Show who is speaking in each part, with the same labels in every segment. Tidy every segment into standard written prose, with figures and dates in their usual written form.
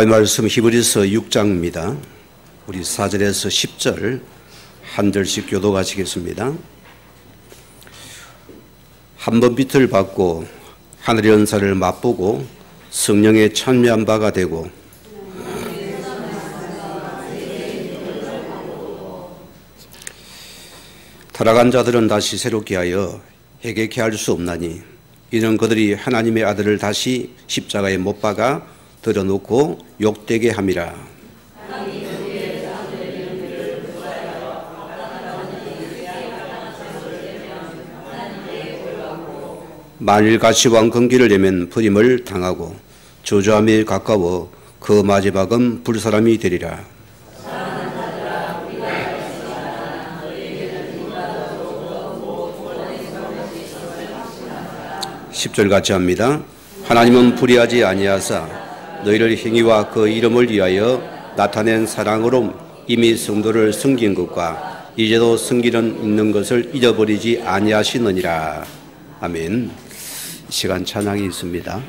Speaker 1: 말씀 히브리서 6장입니다. 우리 4절에서 10절 한 절씩 교독하시겠습니다. 한 번 빛을 받고 하늘의 은사를 맛보고 성령에 참여한 바가 되고 타락한 자들은 다시 새롭게 하여 회개케 할 수 없나니 이는 그들이 하나님의 아들을 다시 십자가에 못 박아 들여놓고 욕되게 함이라. 만일 가시왕 근기를 내면 부림을 당하고 저주함에 가까워 그 마지막은 불사람이 되리라. 10절 같이 합니다. 하나님은 불의하지 아니하사 너희를 행위와 그 이름을 위하여 나타낸 사랑으로 이미 성도를 섬긴 것과 이제도 섬기는 있는 것을 잊어버리지 아니하시느니라. 아멘. 시간 찬양이 있습니다.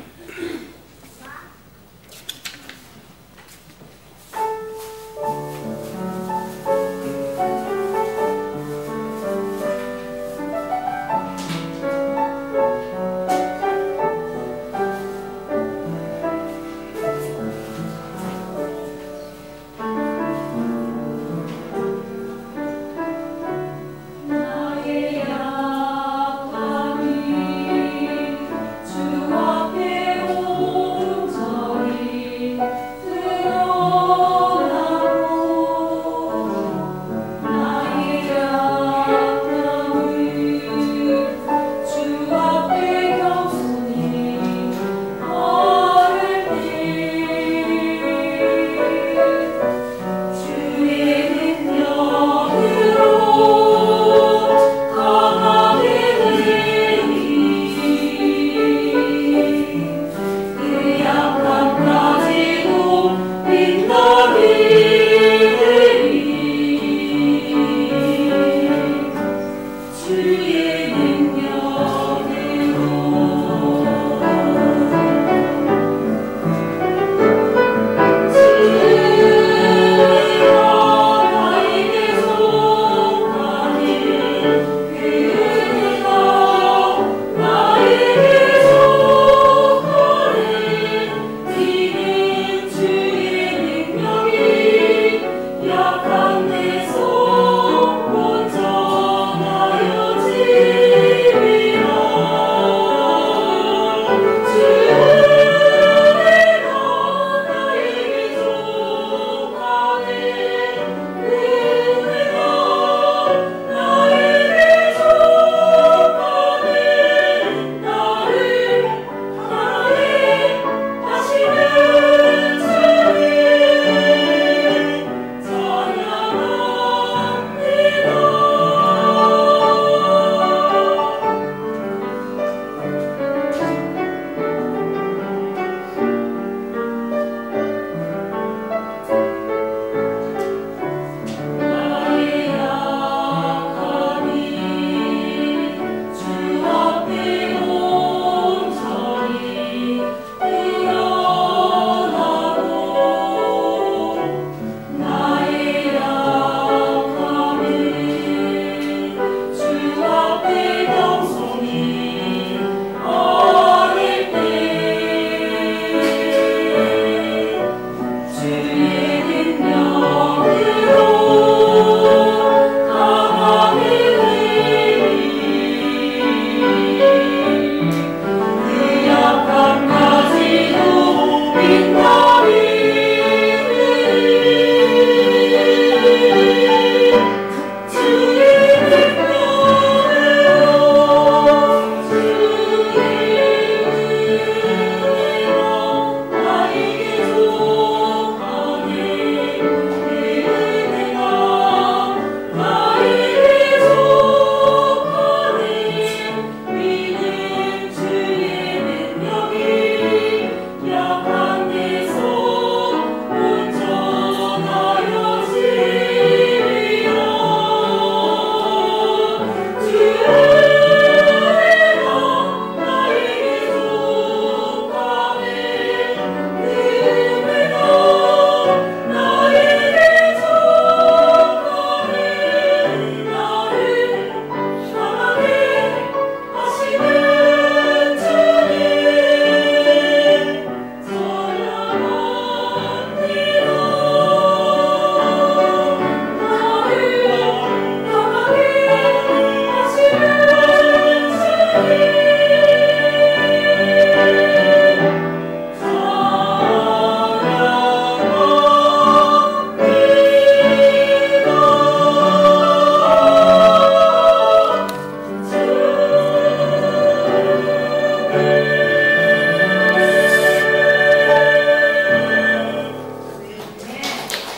Speaker 2: 주 앞에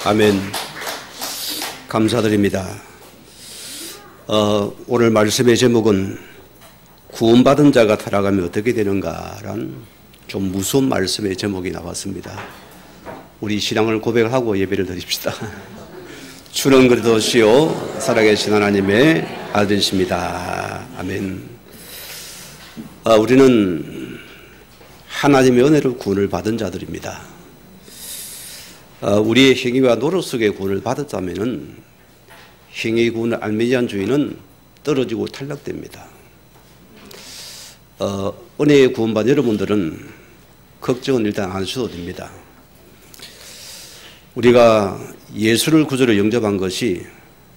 Speaker 1: 아멘. 감사드립니다. 오늘 말씀의 제목은 구원받은 자가 타락하면 어떻게 되는가라는 좀 무서운 말씀의 제목이 나왔습니다. 우리 신앙을 고백하고 예배를 드립시다. 주는 그리스도시요 살아계신 하나님의 아들이십니다. 아멘. 우리는 하나님의 은혜로 구원을 받은 자들입니다. 우리의 행위와 노력 속에 구원을 받았다면 행위 구원을 알미니안주의는 떨어지고 탈락됩니다. 은혜의 구원받은 여러분들은 걱정은 일단 안 하셔도 됩니다. 우리가 예수를 구주로 영접한 것이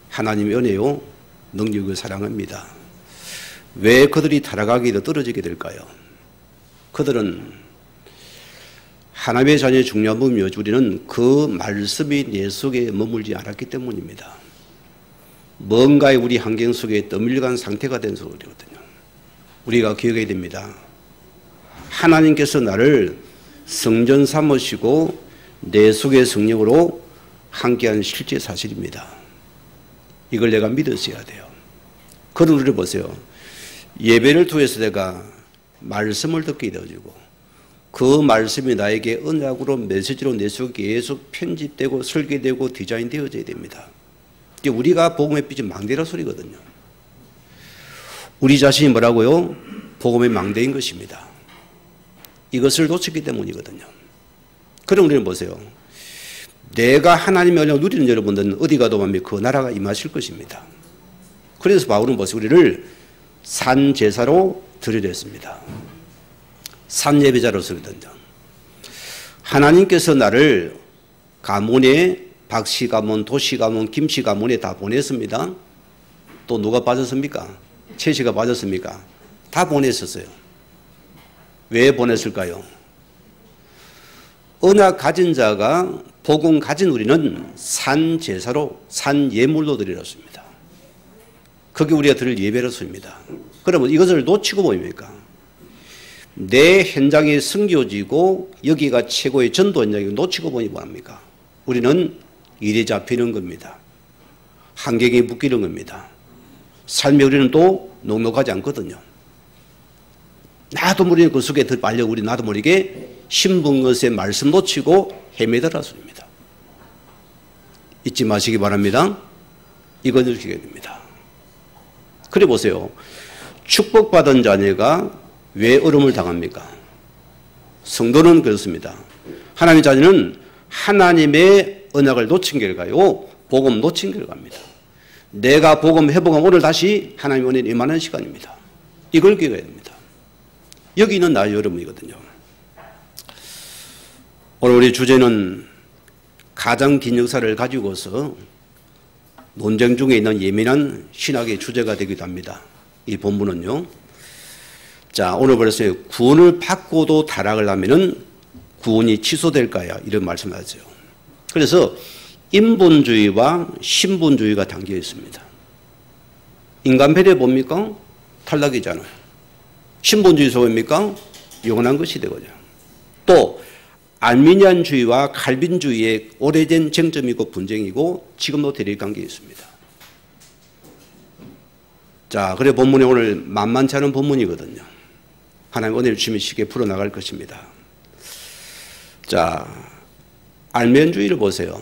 Speaker 1: 하나님의 은혜요 능력을 사랑합니다. 왜 그들이 타락하기도 떨어지게 될까요? 그들은 하나님의 자녀의 중요한 부분이요, 우리는 그 말씀이 내 속에 머물지 않았기 때문입니다. 뭔가의 우리 환경 속에 떠밀려간 상태가 된 소리거든요. 우리가 기억해야 됩니다. 하나님께서 나를 성전 삼으시고 내 속의 성령으로 함께하는 실제 사실입니다. 이걸 내가 믿었어야 돼요. 그런 우리를 보세요. 예배를 통해서 내가 말씀을 듣게 되어지고 그 말씀이 나에게 언약으로 메시지로 내 속에 계속 편집되고 설계되고 디자인되어져야 됩니다. 우리가 복음의 빛이 망대라 소리거든요. 우리 자신이 뭐라고요? 복음의 망대인 것입니다. 이것을 놓쳤기 때문이거든요. 그럼 우리는 보세요. 내가 하나님의 은혜를 누리는 여러분들은 어디 가도 그 나라가 임하실 것입니다. 그래서 바울은 보세요. 우리를 산제사로 드리려 했습니다. 산예배자로 드리던가. 하나님께서 나를 가문에 박씨 가문, 도씨 가문, 김씨 가문에 다 보냈습니다. 또 누가 빠졌습니까? 채씨가 빠졌습니까? 다 보냈었어요. 왜 보냈을까요? 언약 가진 자가 복음 가진 우리는 산제사로 산예물로 드리렸습니다. 그게 우리가 드릴 예배로서입니다. 그러면 이것을 놓치고 보입니까? 내 현장이 숨겨지고 여기가 최고의 전도 현장이 놓치고 보니 뭐합니까? 우리는 일에 잡히는 겁니다. 환경에 묶이는 겁니다. 삶에 우리는 또 넉넉하지 않거든요. 나도 모르게 그 속에 들빨려 우리 나도 모르게 신분 것의 말씀 놓치고 헤매더라 소리입니다. 잊지 마시기 바랍니다. 이걸 느끼게 됩니다. 그래 보세요. 축복받은 자녀가 왜 어려움을 당합니까? 성도는 그렇습니다. 하나님의 자녀는 하나님의 언약을 놓친 결과요, 복음 놓친 결과입니다. 내가 복음 회복하면 오늘 다시 하나님의 은혜에 임하는 시간입니다. 이걸 기억해야 됩니다. 여기 있는 나 여러분이거든요. 오늘 우리 주제는 가장 긴 역사를 가지고서 논쟁 중에 있는 예민한 신학의 주제가 되기도 합니다. 이 본문은요. 자, 오늘 벌써 구원을 받고도 타락을 하면은 구원이 취소될까요? 이런 말씀을 하죠. 그래서 인본주의와 신본주의가 담겨 있습니다. 인간배려 뭡니까? 탈락이잖아요. 신본주의 소입니까? 영원한 것이 되거든요. 또 알미니안주의와 칼빈주의의 오래된 쟁점이고 분쟁이고 지금도 대립관계에 있습니다. 자, 그래 본문이 오늘 만만치 않은 본문이거든요. 하나님 은혜를 주시면 쉽게 풀어나갈 것입니다. 자, 알미니안주의를 보세요.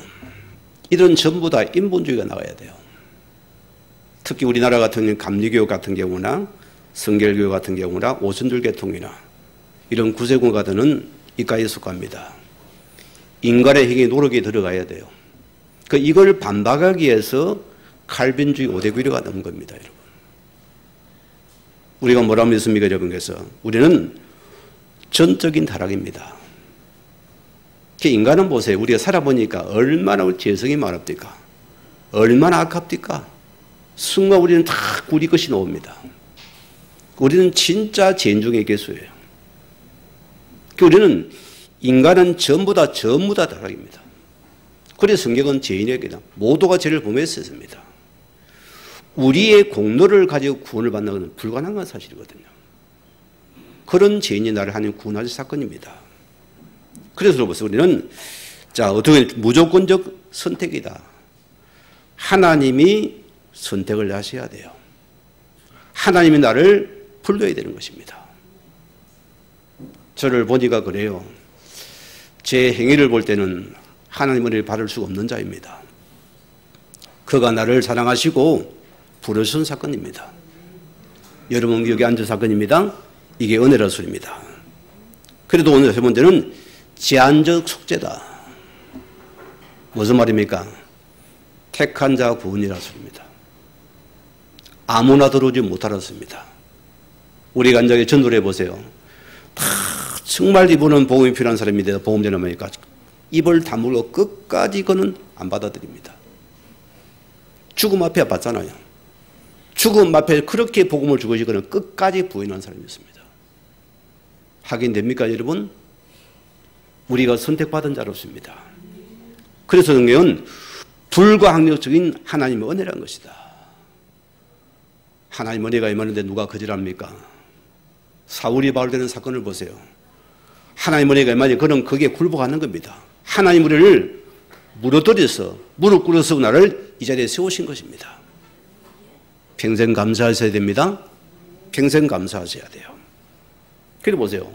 Speaker 1: 이런 전부 다 인본주의가 나와야 돼요. 특히 우리나라 같은 경우는 감리교육 같은 경우나 성결교육 같은 경우나 오순절 계통이나 이런 구세군가들은 이과에 속합니다. 인간의 행위 노력이 들어가야 돼요. 이걸 반박하기 위해서 칼빈주의 5대 규례가 나온 겁니다, 여러분. 우리가 뭐라고 믿습니까, 여러분께서? 우리는 전적인 타락입니다. 인간은 보세요. 우리가 살아보니까 얼마나 재성이 많습니까? 얼마나 아깝습니까? 순간 우리는 다 우리 것이 나옵니다. 우리는 진짜 죄인 중의 괴수예요. 우리는 인간은 전부 다 타락입니다. 그래서 성경은 죄인에게 모두가 죄를 범했습니다. 우리의 공로를 가지고 구원을 받는 것은 불가능한 사실이거든요. 그런 죄인이 나를 하나님 구원하실 사건입니다. 그래서 보세요. 우리는 자, 어떻게 무조건적 선택이다. 하나님이 선택을 하셔야 돼요. 하나님이 나를 불러야 되는 것입니다. 저를 보니까 그래요. 제 행위를 볼 때는 하나님 은혜를 받을 수가 없는 자입니다. 그가 나를 사랑하시고 부르신 사건입니다. 여러분 여기 앉은 사건입니다. 이게 은혜라 소리입니다. 그래도 오늘 세 번째는 제한적 속죄다. 무슨 말입니까? 택한 자 구원이라 소리입니다. 아무나 들어오지 못하라 소리입니다. 우리가 이제 전도를 해보세요. 다 정말 이분은 복음이 필요한 사람인데 복음 전하니까 입을 다물고 끝까지 그는 안 받아들입니다. 죽음 앞에 봤잖아요. 죽음 앞에 그렇게 복음을 주고 그는 끝까지 부인한 사람이었습니다. 하긴 됩니까 여러분? 우리가 선택받은 자로습니다. 그래서 성경은 불가항력적인 하나님의 은혜라는 것이다. 하나님의 은혜가 임하는데 누가 거절합니까? 사울이 바울되는 사건을 보세요. 하나님의 은혜가 임하니 그는 거기에 굴복하는 겁니다. 하나님 우리를 무너뜨려서 무릎 꿇어서 나를 이 자리에 세우신 것입니다. 평생 감사하셔야 됩니다. 평생 감사하셔야 돼요. 그래 보세요.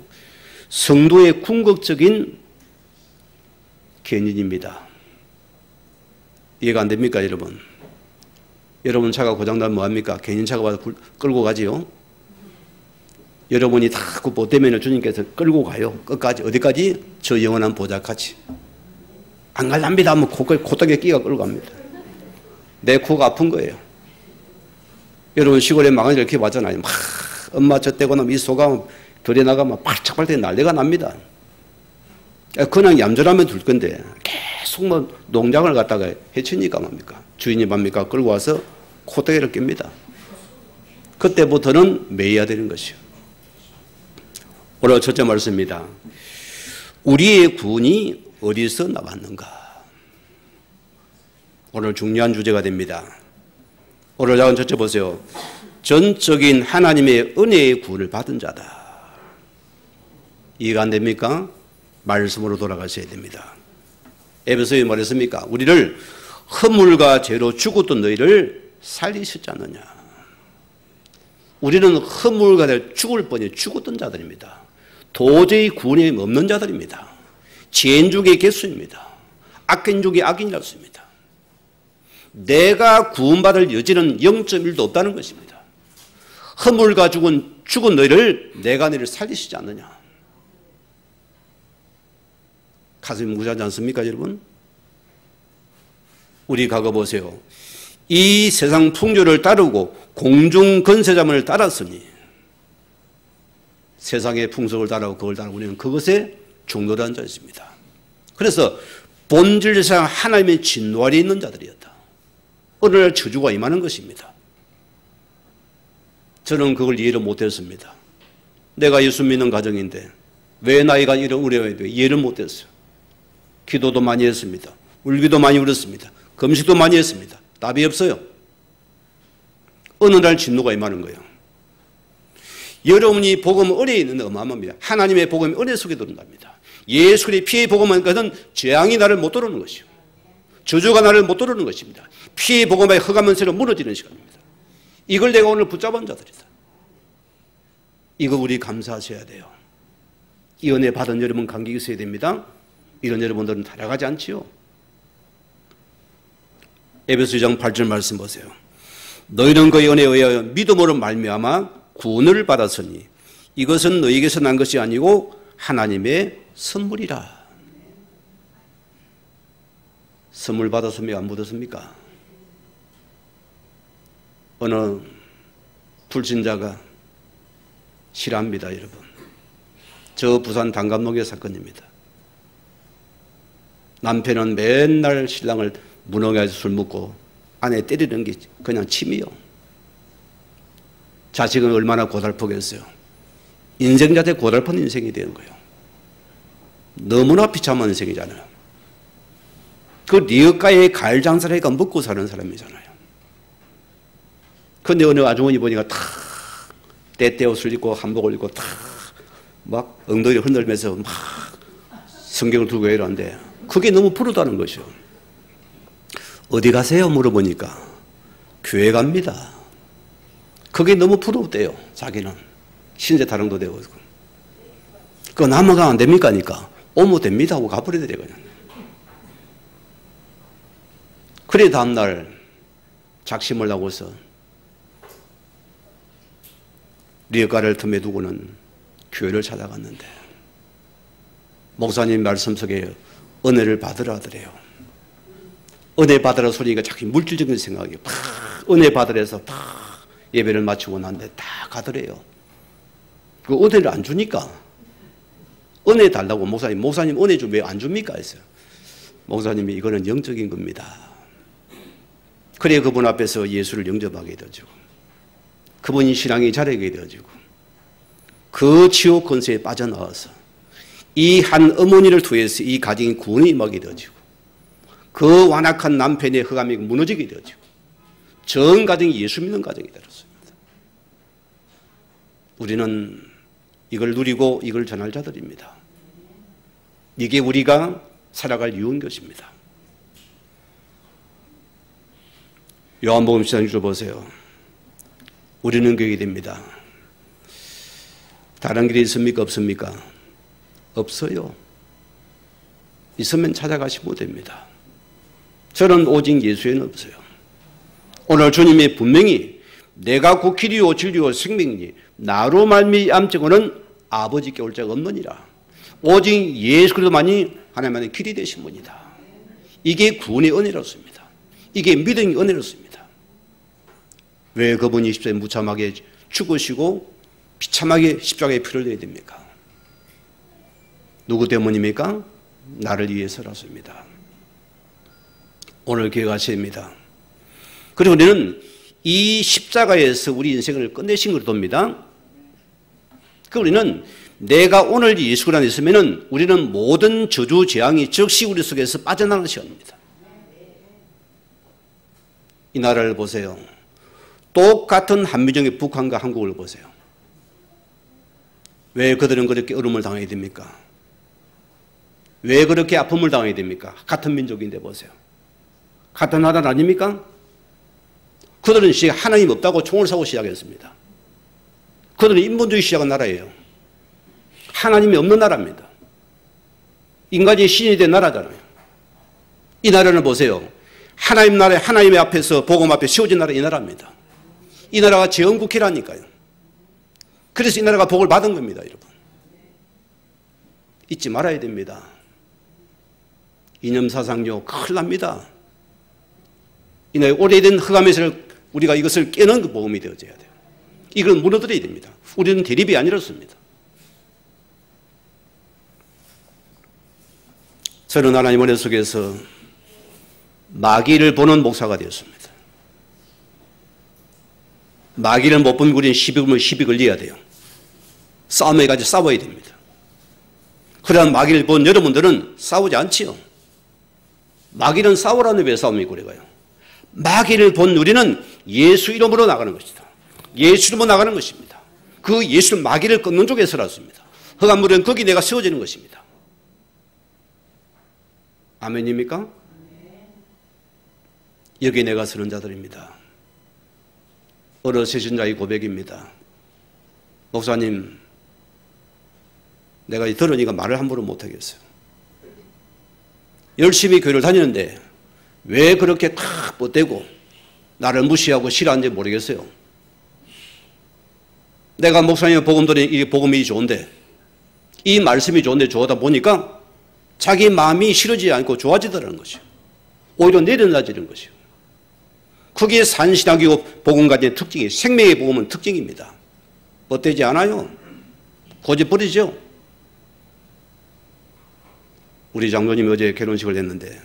Speaker 1: 성도의 궁극적인 견인입니다. 이해가 안 됩니까 여러분? 여러분 차가 고장나면 뭐합니까? 견인차가 와서 끌고 가지요. 여러분이 다 그 못 되면 주님께서 끌고 가요. 끝까지. 어디까지? 저 영원한 보좌까지. 안 갈랍니다 하면 코떡에 끼가 끌고 갑니다. 내 코가 아픈 거예요. 여러분 시골에 망아지 이렇게 왔잖아요. 막 엄마 젖대고 나면 이 소가 들에 나가면 팔짝팔짝 난리가 납니다. 그냥 얌전하면 둘 건데 계속 뭐 농장을 갖다가 해치니까 뭡니까? 주인이 뭡니까? 끌고 와서 코떡이를 낍니다. 그때부터는 매여야 되는 것이요. 오늘 첫째 말씀입니다. 우리의 구원이 어디서 나왔는가? 오늘 중요한 주제가 됩니다. 오늘 작은 첫째 보세요. 전적인 하나님의 은혜의 구원을 받은 자다. 이해가 안 됩니까? 말씀으로 돌아가셔야 됩니다. 에베소에 말했습니까? 우리를 허물과 죄로 죽었던 너희를 살리셨지 않느냐. 우리는 허물과 죄로 죽을 뻔히 죽었던 자들입니다. 도저히 구원이 없는 자들입니다. 죄인 중에 개수입니다. 악인 중에 악인이라고 씁니다. 내가 구원받을 여지는 0.1도 없다는 것입니다. 허물과 죽은 너희를 내가 너희를 살리시지 않느냐. 가슴이 무지하지 않습니까 여러분? 우리 과거 보세요. 이 세상 풍조를 따르고 공중 건세자문을 따랐으니 세상의 풍속을 따르고 그걸 따르고 우리는 그것에 중노란 자였습니다. 그래서 본질상 하나님의 진노 아래 있는 자들이었다. 어느 날 저주가 임하는 것입니다. 저는 그걸 이해를 못했습니다. 내가 예수 믿는 가정인데 왜 나이가 이런 어려워야 돼? 이해를 못했어요. 기도도 많이 했습니다. 울기도 많이 울었습니다. 금식도 많이 했습니다. 답이 없어요. 어느 날 진노가 임하는 거예요. 여러분이 복음 은혜에 있는데 어마어마합니다. 하나님의 복음이 은혜 속에 들어온답니다. 예수의 피의 복음은 그것은 재앙이 나를 못 들어오는 것이요. 저주가 나를 못 들어오는 것입니다. 피의 복음에 허가면서로 무너지는 시간입니다. 이걸 내가 오늘 붙잡은 자들이다. 이거 우리 감사하셔야 돼요. 이 은혜 받은 여러분 감격이 있어야 됩니다. 이런 여러분들은 따라가지 않지요. 에베소 2장 8절 말씀 보세요. 너희는 그의 은혜에 의하여 믿음으로 말미암아 구원을 받았으니 이것은 너희에게서 난 것이 아니고 하나님의 선물이라. 선물 받았습니까? 안 받았습니까? 어느 불신자가 싫어합니다 여러분. 저 부산 단감농의 사건입니다. 남편은 맨날 신랑을 무너가서 술 먹고 아내 때리는 게 그냥 취미요. 자식은 얼마나 고달프겠어요. 인생 자체 고달픈 인생이 되는 거예요. 너무나 비참한 인생이잖아요. 그 리어가에 과일 장사를 해가 먹고 사는 사람이잖아요. 그런데 어느 아주머니 보니까 탁 때때 옷을 입고 한복을 입고 탁 막 엉덩이를 흔들면서 막 성경을 들고 이러는데 그게 너무 부르다는 것이요. 어디 가세요? 물어보니까 교회 갑니다. 그게 너무 부럽대요. 자기는 신세 타령도 되고 그거 남아가 안 됩니까? 하니까 오면 됩니다 하고 가버리더래 그냥. 그래 다음날 작심을 하고서 리어가를 틈에 두고는 교회를 찾아갔는데 목사님 말씀 속에 은혜를 받으라 하더래요. 은혜 받으라 소리가 자꾸 물질적인 생각이 팍 은혜 받으래서 팍 예배를 마치고 난데 다 가더래요. 그 은혜를 안 주니까 은혜 달라고 목사님 은혜 좀 왜 안 줍니까? 했어요. 목사님이 이거는 영적인 겁니다. 그래 그분 앞에서 예수를 영접하게 되어지고 그분이 신앙이 자라게 되어지고 그 지옥 권세에 빠져나와서 이 한 어머니를 통해서 이 가정이 구원이 임하게 되어지고 그 완악한 남편의 흑암이 무너지게 되어지고 전 가정이 예수 믿는 가정이 되었습니다. 우리는 이걸 누리고 이걸 전할 자들입니다. 이게 우리가 살아갈 이유인 것입니다. 요한복음 14장 보세요. 우리는 그게 됩니다. 다른 길이 있습니까? 없습니까? 없어요. 있으면 찾아가시면 됩니다. 저는 오직 예수에는 없어요. 오늘 주님이 분명히 내가 곧 길이요 진리요 생명이니 나로 말미암증거는 아버지께 올 자가 없느니라. 오직 예수 그리스도만이 하나님의 길이 되신 분이다. 이게 구원의 은혜로습니다. 이게 믿음의 은혜로습니다. 왜 그분이 십자가에 무참하게 죽으시고 비참하게 십자가에 피를 내야 됩니까? 누구 때문입니까? 나를 위해서라습니다. 오늘 기억하셔야 됩니다. 그리고 우리는 이 십자가에서 우리 인생을 끝내신 걸 돕니다. 그 우리는 내가 오늘 예수 그리스도 안에 있으면 우리는 모든 저주 재앙이 즉시 우리 속에서 빠져나가는 시간입니다. 이 나라를 보세요. 똑같은 한미정의 북한과 한국을 보세요. 왜 그들은 그렇게 어려움을 당하게 됩니까? 왜 그렇게 아픔을 당하게 됩니까? 같은 민족인데 보세요. 같은 나라 아닙니까? 그들은 하나님 없다고 총을 쏘고 시작했습니다. 그들은 인본주의 시작한 나라예요. 하나님이 없는 나라입니다. 인간이 신이 된 나라잖아요. 이 나라는 보세요. 하나님 나라에 하나님의 앞에서 복음 앞에 세워진 나라 이 나라입니다. 이 나라가 제헌국회라니까요. 그래서 이 나라가 복을 받은 겁니다, 여러분. 잊지 말아야 됩니다. 이념사상요, 큰일 납니다. 이 나라의 오래된 흑암에서 우리가 이것을 깨는 그 복음이 되어져야 돼요. 이걸 무너뜨려야 됩니다. 우리는 대립이 아니었습니다. 저는 하나님 은혜 속에서 마귀를 보는 목사가 되었습니다. 마귀를 못 보면 우리는 시비 걸려야 돼요. 싸움에 가지고 싸워야 됩니다. 그러한 마귀를 본 여러분들은 싸우지 않지요. 마귀는 싸우라는 왜 싸움이 그래가요? 마귀를 본 우리는 예수 이름으로 나가는 것이다. 예수 이름으로 나가는 것입니다. 그 예수는 마귀를 끊는 쪽에 서놨습니다. 흑암물은 거기 내가 세워지는 것입니다. 아멘입니까? 여기 내가 서는 자들입니다. 어르신 자의 고백입니다. 목사님, 내가 들으니까 말을 함부로 못하겠어요. 열심히 교회를 다니는데 왜 그렇게 탁 뻗대고 나를 무시하고 싫어하는지 모르겠어요. 내가 목사님의 복음들이 이 복음이 좋은데 이 말씀이 좋은데 좋아하다 보니까 자기 마음이 싫어지지 않고 좋아지더라는 것이요. 오히려 내려놔지는 것이요. 그게 산신학이고 복음 가진 특징이 생명의 복음은 특징입니다. 뻗대지 않아요. 고집버리죠. 우리 장로님이 어제 결혼식을 했는데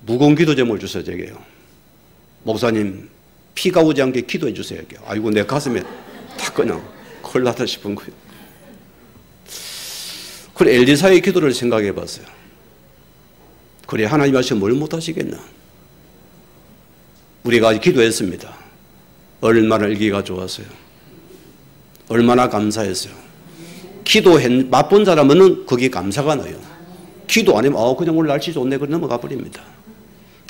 Speaker 1: 무거운 기도 제목을 주세요. 제게요. 목사님 피가 오지 않게 기도해 주세요. 아이고 내 가슴에 탁 그냥 큰일 났다 싶은 거예요. 그래 엘리사의 기도를 생각해 봤어요. 그래 하나님 하시면 뭘 못하시겠나. 우리가 기도했습니다. 얼마나 일기가 좋았어요. 얼마나 감사했어요. 기도 맛본 사람은 거기에 감사가 나요. 기도 안 하면 그냥 오늘 날씨 좋네 그러고 넘어가 버립니다.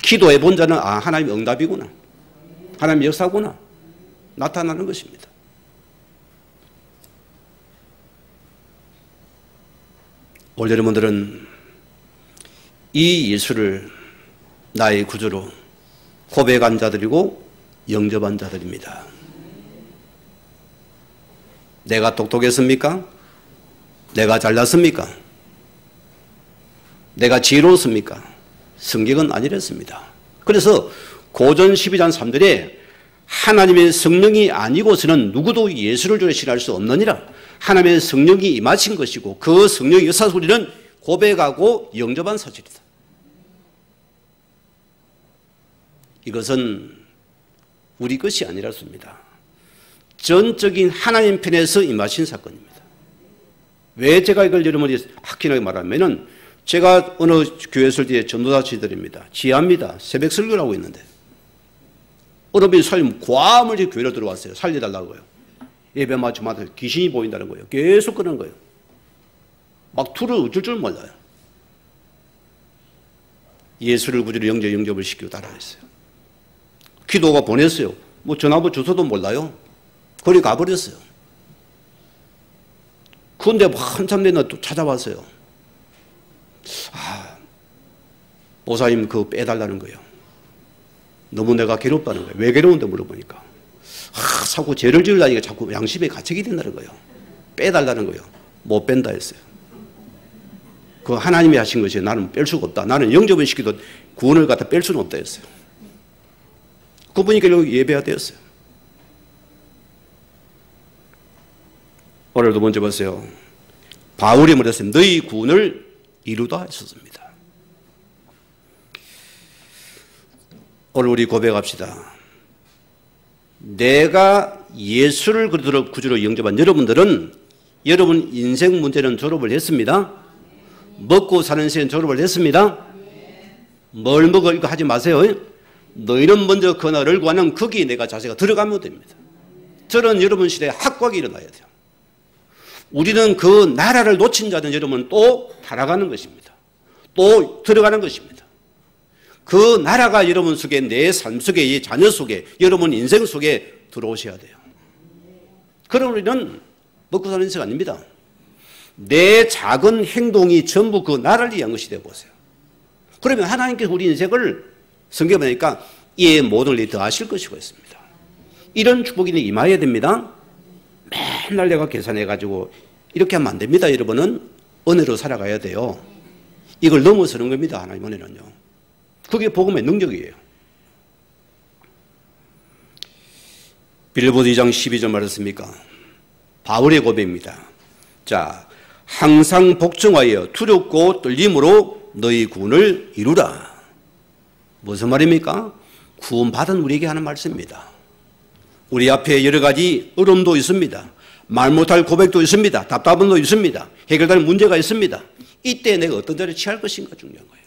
Speaker 1: 기도해 본 자는 하나님 응답이구나. 하나님 역사구나. 나타나는 것입니다. 오늘 여러분들은 이 예수를 나의 구주로 고백한 자들이고 영접한 자들입니다. 내가 똑똑했습니까? 내가 잘났습니까? 내가 지혜로웠습니까? 성경은 아니랬습니다. 그래서 고전 12장 3절에 하나님의 성령이 아니고서는 누구도 예수를 주로 신할 수 없느니라. 하나님의 성령이 임하신 것이고 그 성령의 역사 소리는 고백하고 영접한 사실이다. 이것은 우리 것이 아니라습니다. 전적인 하나님 편에서 임하신 사건입니다. 왜 제가 이걸 여러분이 확인하게 말하면은 제가 어느 교회 있을 때 전도사 지들입니다. 지하입니다. 새벽 설교를 하고 있는데 어느 분이 과음을 교회로 들어왔어요. 살려달라고요. 예배 마치마다 귀신이 보인다는 거예요. 계속 그러는 거예요. 막 투를 어쩔 줄 몰라요. 예수를 구주로 영접을 시키고 따라했어요. 기도가 보냈어요. 뭐 전화번호 주소도 몰라요. 거기 가버렸어요. 그런데 한참 내나 또 찾아왔어요. 보사님 그거 빼달라는 거예요. 너무 내가 괴롭다는 거예요. 왜 괴로운데 물어보니까 자꾸 죄를 지으려니까 자꾸 양심에 가책이 된다는 거예요. 빼달라는 거예요. 못 뺀다 했어요. 그 하나님이 하신 것이 나는 뺄 수가 없다. 나는 영접을 시키도 구원을 갖다 뺄 수는 없다 했어요. 그분이 결국 예배가 되었어요. 오늘 두 번째 보세요. 바울이 말했어요. 너희 구원을 이루다 했었습니다. 오늘 우리 고백합시다. 내가 예수를 구주로 영접한 여러분들은 여러분 인생 문제는 졸업을 했습니다. 먹고 사는 시는 졸업을 했습니다. 뭘 먹어 이거 하지 마세요. 너희는 먼저 그 나라를 구하는 거기에 내가 자세가 들어가면 됩니다. 저는 여러분 시대에 학과가 일어나야 돼요. 우리는 그 나라를 놓친 자는 여러분 또 살아가는 것입니다. 또 들어가는 것입니다. 그 나라가 여러분 속에 내 삶 속에 이 자녀 속에 여러분 인생 속에 들어오셔야 돼요. 그럼 우리는 먹고 사는 인생 아닙니다. 내 작은 행동이 전부 그 나라를 위한 것이 되어보세요. 그러면 하나님께서 우리 인생을 성경에 보니까 이 모든 일이 더하실 것이고 있습니다. 이런 축복이 임해야 됩니다. 맨날 내가 계산해가지고 이렇게 하면 안 됩니다. 여러분은 은혜로 살아가야 돼요. 이걸 넘어서는 겁니다. 하나님 은혜는요. 그게 복음의 능력이에요. 빌보드 2장 12절 말했습니까? 바울의 고백입니다. 자, 항상 복종하여 두렵고 떨림으로 너희 구원을 이루라. 무슨 말입니까? 구원받은 우리에게 하는 말씀입니다. 우리 앞에 여러 가지 어려움도 있습니다. 말 못할 고백도 있습니다. 답답함도 있습니다. 해결될 문제가 있습니다. 이때 내가 어떤 자리를 취할 것인가 중요한 거예요.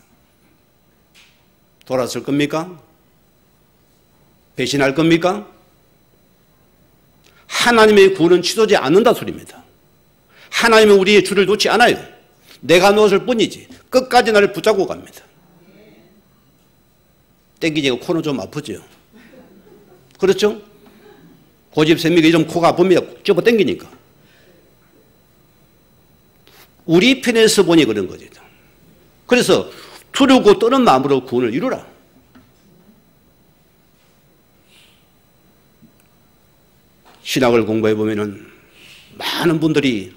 Speaker 1: 돌아설 겁니까? 배신할 겁니까? 하나님의 구원은 취소되지 않는다 소리입니다. 하나님은 우리의 줄을 놓지 않아요. 내가 놓았을 뿐이지 끝까지 나를 붙잡고 갑니다. 땡기지가 코는 좀 아프죠? 그렇죠? 고집 셉니까? 좀 코가 아픕니다. 접어 땡기니까. 우리 편에서 보니 그런 거죠. 그래서 두렵고 떠는 마음으로 구원을 이루라. 신학을 공부해 보면은 많은 분들이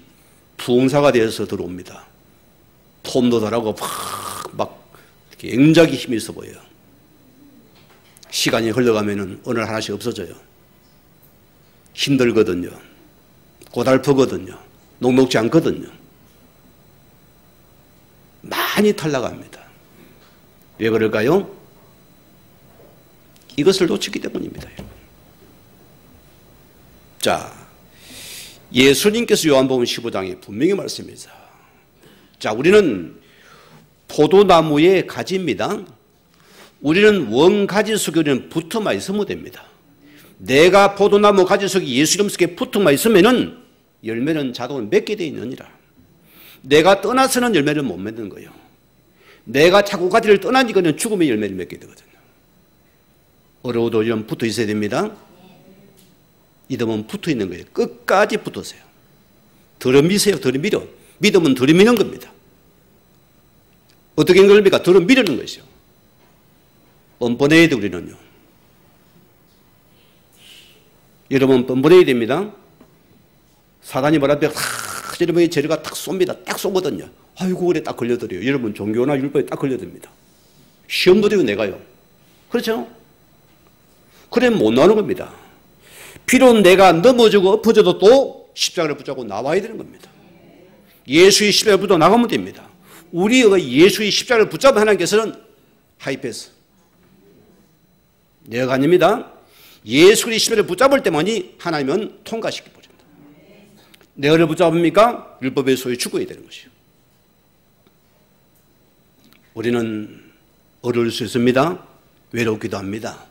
Speaker 1: 부흥사가 되어서 들어옵니다. 폼도 잘하고 막 굉장히 힘이 있어 보여요. 시간이 흘러가면은 어느 하나씩 없어져요. 힘들거든요. 고달프거든요. 녹록지 않거든요. 많이 탈락합니다. 왜 그럴까요? 이것을 놓치기 때문입니다. 자, 예수님께서 요한복음 15장에 분명히 말씀합니다. 자, 우리는 포도나무의 가지입니다. 우리는 원가지 속에 우리는 붙어만 있으면 됩니다. 내가 포도나무 가지 속에 예수 이름 속에 붙어만 있으면은 열매는 자동으로 맺게 되어 있느니라. 내가 떠나서는 열매를 못 맺는 거예요. 내가 자꾸 가지를 떠나니까는 죽음의 열매를 맺게 되거든요. 어려워도 좀 붙어 있어야 됩니다. 믿음은 붙어 있는 거예요. 끝까지 붙으세요. 들어미세요. 들어밀어. 믿음은 들어미는 겁니다. 어떻게 한 겁니까? 들어미려는 것이요. 뻔뻔해야 돼, 우리는요. 여러분, 뻔뻔해야 됩니다. 사단이 뭐라도 여러분이 재료가 딱 쏩니다. 딱 쏘거든요. 아이고, 그래 딱 걸려들어요. 여러분, 종교나 율법에 딱 걸려듭니다. 시험도 되고 내가요. 그렇죠? 그래 못 나오는 겁니다. 비록 내가 넘어지고 엎어져도 또 십자가를 붙잡고 나와야 되는 겁니다. 예수의 십자가를 붙잡고 나가면 됩니다. 우리가 예수의 십자가를 붙잡은 하나님께서는 하이패스. 내가 아닙니다. 예수의 십자가를 붙잡을 때만이 하나님은 통과시켜버립니다. 내가를 붙잡습니까? 율법의 소유 죽어야 되는 것이요. 우리는 어려울 수 있습니다. 외롭기도 합니다.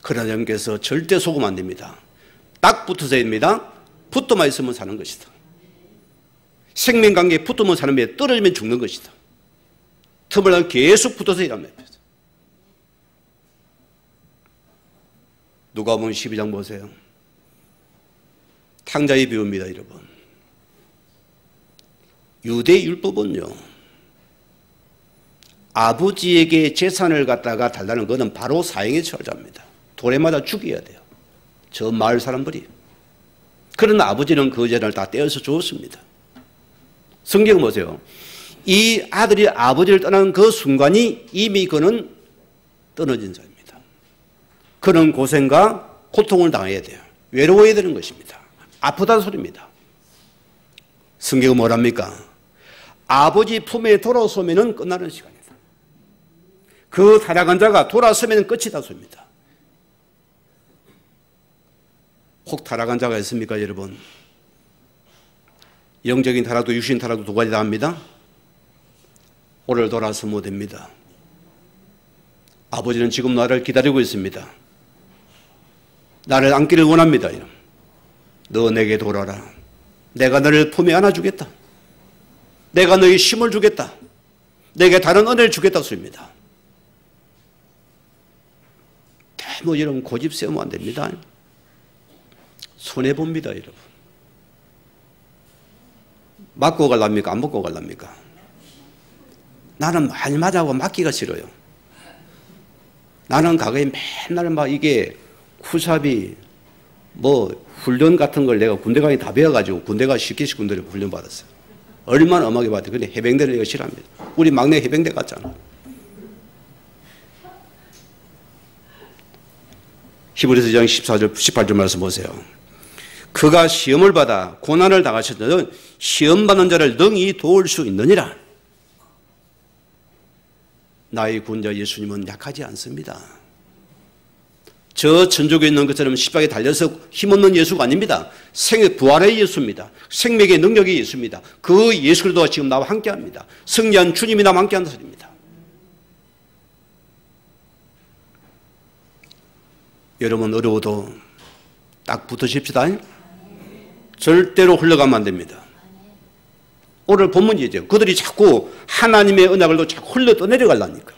Speaker 1: 그러나 하나님께서 절대 속으면 안 됩니다. 딱 붙어서 됩니다. 붙어만 있으면 사는 것이다. 생명관계에 붙으면 사는 게 떨어지면 죽는 것이다. 틈을 계속 붙어서 일합니다. 누가복음 12장 보세요. 탕자의 비유입니다, 여러분. 유대 율법은요, 아버지에게 재산을 갖다가 달라는 것은 바로 사형에 처하자입니다. 돌에 맞아 죽여야 돼요. 저 마을 사람들이. 그러나 아버지는 그 재산을 다 떼어서 주었습니다. 성경을 보세요. 이 아들이 아버지를 떠나는 그 순간이 이미 그는 떨어진 자입니다. 그는 고생과 고통을 당해야 돼요. 외로워야 되는 것입니다. 아프다는 소리입니다. 성경은 뭐랍니까? 아버지 품에 돌아서면 끝나는 시간이다. 그 타락한 자가 돌아서면 끝이다 소리입니다. 혹 타락한 자가 있습니까, 여러분? 영적인 타락도 육신 타락도 두 가지 다 합니다. 오늘 돌아서 못 됩니다. 아버지는 지금 나를 기다리고 있습니다. 나를 안기를 원합니다. 너 내게 돌아라. 내가 너를 품에 안아주겠다. 내가 너에게 힘을 주겠다. 내게 다른 은혜를 주겠다 소리입니다. 뭐 여러분 고집 세우면 안 됩니다. 손해봅니다, 여러분. 맞고 갈랍니까? 안 맞고 갈랍니까? 나는 많이 맞아고 맞기가 싫어요. 나는 과거에 맨날 막 이게 쿠삽이 뭐 훈련 같은 걸 내가 군대 가기 다 배워가지고 군대가 쉽게 군대를 훈련 받았어요. 얼마나 엄하게 받았어요. 근데 해병대를 내가 싫어합니다. 우리 막내 해병대 갔잖아. 히브리서 2장 14절, 18절 말씀 보세요. 그가 시험을 받아 고난을 당하셨던 시험 받는 자를 능히 도울 수 있느니라. 나의 구원자 예수님은 약하지 않습니다. 저 천족에 있는 것처럼 십자가에 달려서 힘없는 예수가 아닙니다. 부활의 예수입니다. 생명의 능력의 예수입니다. 그 예수 그리스도가 지금 나와 함께합니다. 승리한 주님이 나와 함께하는 소리입니다. 여러분 어려워도 딱 붙으십시다. 절대로 흘러가면 안 됩니다. 오늘 본문이죠. 그들이 자꾸 하나님의 언약을 자꾸 흘러 떠내려가려니까.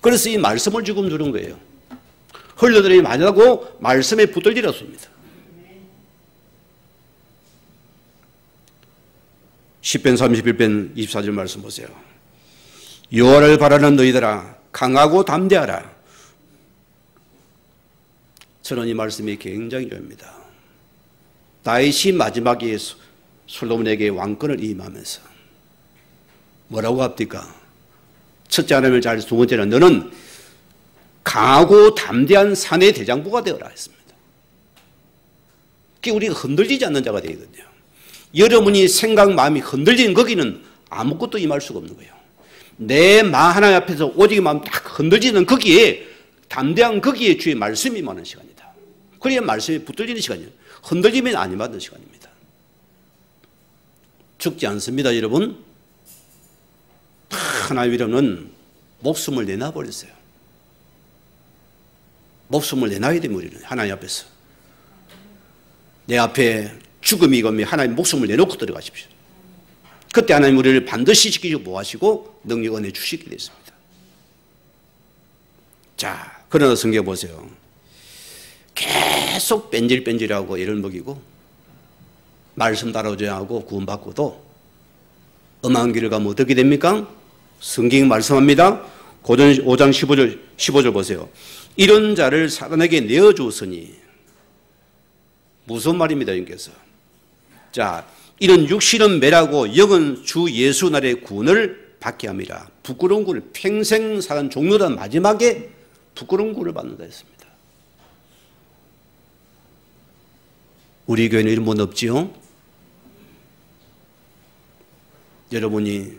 Speaker 1: 그래서 이 말씀을 지금 주는 거예요. 흘러들이 맞으라고 말씀에 붙들리라소입니다. 10편 31편 24절 말씀 보세요. 여호와를 바라는 너희들아 강하고 담대하라. 저는 이 말씀이 굉장히 좋아합니다. 다윗이 마지막에 솔로몬에게 왕권을 임하면서 뭐라고 합니까? 첫째 하나님을 잘, 두 번째는 너는 강하고 담대한 산의 대장부가 되어라 했습니다. 그게 우리가 흔들리지 않는 자가 되거든요. 여러분이 생각, 마음이 흔들리는 거기는 아무것도 임할 수가 없는 거예요. 내 마음 하나님 앞에서 오직 마음 딱 흔들리는 거기에 담대한 거기에 주의 말씀이 임하는 시간이다. 그래야 말씀이 붙들리는 시간이에요. 흔들리면 안 임하는 시간입니다. 죽지 않습니다, 여러분. 하나님 이름은 목숨을 내놔버렸어요. 목숨을 내놔야 됩니다, 우리는 하나님 앞에서. 내 앞에 죽음이 이거면 하나님 목숨을 내놓고 들어가십시오. 그때 하나님 우리를 반드시 지키시고 보호하시고 능력 은혜 주시게 됐습니다. 자, 그러나 성경 보세요. 계속 뺀질뺀질하고 애를 먹이고 말씀 따라오자 하고 구원받고도 엄한 길을 가면 어떻게 됩니까? 성경이 말씀합니다. 고전 5장 15절 보세요. 이런 자를 사단에게 내어주었으니, 무슨 말입니다, 여기서. 자, 이런 육신은 매라고 영은 주 예수 날의 구원을 받게 함이라. 부끄러운 구를 평생 사는 종료단 마지막에 부끄러운 구를 받는다 했습니다. 우리 교회는 이런 분 없지요? 여러분이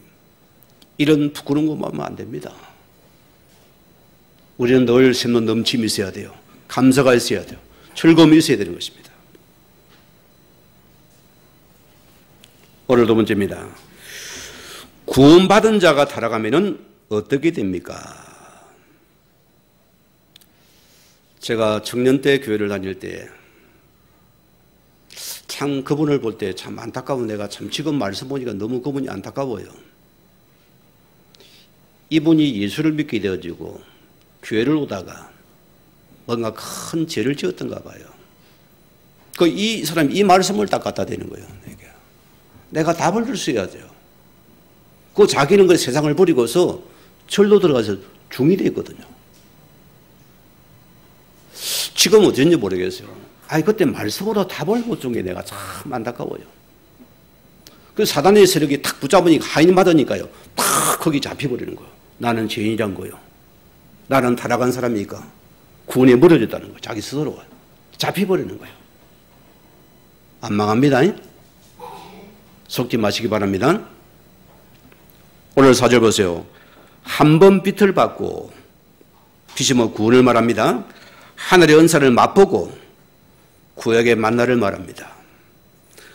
Speaker 1: 이런 부끄러운 거 하면 안 됩니다. 우리는 늘 샘솟는 넘침이 있어야 돼요. 감사가 있어야 돼요. 즐거움이 있어야 되는 것입니다. 오늘 두 번째입니다. 구원받은 자가 타락하면 어떻게 됩니까? 제가 청년 때 교회를 다닐 때 참 그분을 볼 때 참 안타까운, 내가 참 지금 말씀 보니까 너무 그분이 안타까워요. 이분이 예수를 믿게 되어지고 교회를 오다가 뭔가 큰 죄를 지었던가 봐요. 이 사람이 이 말씀을 딱 갖다 대는 거예요. 내가 답을 줄 수 있어야 돼요. 자기는 그 세상을 버리고서 절로 들어가서 중이 되거든요. 지금 어쩐지 모르겠어요. 그때 말씀으로 답을 못 준 게 내가 참 안타까워요. 그 사단의 세력이 탁 붙잡으니까 하인 맞으니까요. 탁 거기 잡혀버리는 거예요. 나는 죄인이란 거예요. 나는 타락한 사람이니까 구원에 멀어졌다는 거예요. 자기 스스로가. 잡혀버리는 거예요. 안 망합니다. 속지 마시기 바랍니다. 오늘 4절 보세요. 한 번 빛을 받고, 빛이 구원을 말합니다. 하늘의 은사를 맛보고 구약의 만나를 말합니다.